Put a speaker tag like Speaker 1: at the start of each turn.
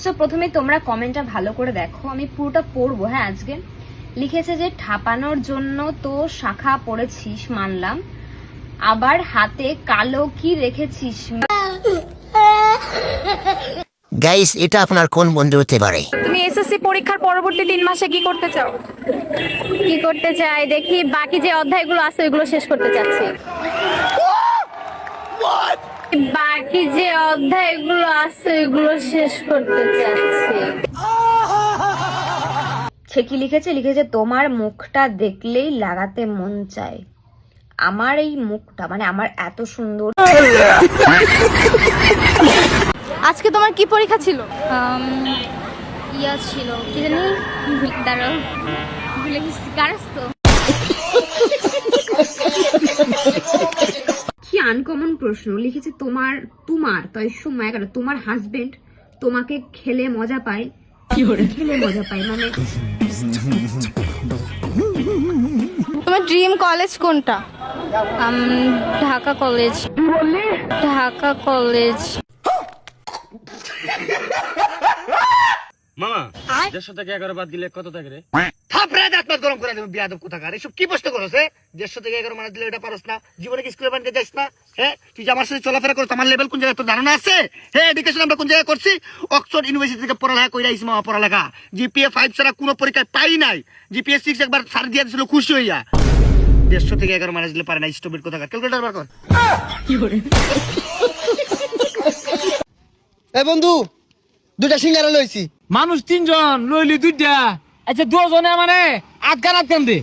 Speaker 1: So প্রথমে তোমরা কমেন্টটা ভালো করে দেখো, আমি পুরোটা পড়বো। হ্যাঁ, আজকে লিখেছে যে ঠাপানোর জন্য তো শাখা পড়েছিস মানলাম, আবার হাতে কালো কি রেখেছিস?
Speaker 2: গাইস, এটা আপনার কোন বন্ধু হতে পারে?
Speaker 3: তুমি এসএসসি পরীক্ষার পরবর্তী 3 মাসে কি করতে চাও?
Speaker 4: কি করতে চাই দেখি, বাকি যে অধ্যায়গুলো আছে ওইগুলো শেষ করতে চাচ্ছি। বাকি যে অধ্যায়গুলো আছে ওইগুলো শেষ করতে চাচ্ছি।
Speaker 1: সে কি লিখেছে? লিখেছে তোমার মুখটা দেখলেই লাগাতে মন চায়। আমার এই মুখটা, মানে আমার এত সুন্দর।
Speaker 4: আজকে তোমার কি পরীক্ষা ছিল?
Speaker 5: ইয়া ছিল কি জানি, দাঁড়াও ভুলে গেছি। গার্লস তো।
Speaker 1: কি আনকমন প্রশ্ন লিখেছে। তোমার সময় কেন, তোমার হাজবেন্ড তোমাকে খেলে মজা পায়। খেলে মজা পায় মানে
Speaker 4: তোমার ড্রিম কলেজ কোনটা?
Speaker 5: ঢাকা কলেজ। ঢাকা কলেজ।
Speaker 6: মামা 150 থেকে 11 বাদ দিলে কত থাকে রে?
Speaker 2: থাপড়া দাঁত মাত গরম করে দেব বিয়াদব কোথাকার। এসব কি প্রশ্ন করছ? 150 থেকে 11 মানে দিলে এটা পারছ না? জীবনে কি স্কুলে বানিয়ে যাইস না? হ্যাঁ, তুই যে আমার সাথে চলাফেরা করছ, আমার লেভেল কোন জায়গায় তোর ধারণা আছে? হ্যাঁ, এডুকেশন আমরা কোন জায়গায় করছি? অক্সফোর্ড ইউনিভার্সিটি থেকে পড়ালেখা কইরা আইছি মামা। পড়ালেখা জিপিএ 5 ছাড়া কোনো পরীক্ষায় পাই নাই। জিপিএ 6 একবার স্যার দিয়া দিছিল খুশি হইয়া। 150 থেকে 11 মানে দিলে পারে না। স্টুপিড কোথাকার। ক্যালকুলেটর বার কর।
Speaker 7: এ বন্ধু, দুটা সিঙ্গারা লইছি।
Speaker 6: মানুষ 3 জন লইলি 2টা। আচ্ছা 2 জনে মানে আটকান দে।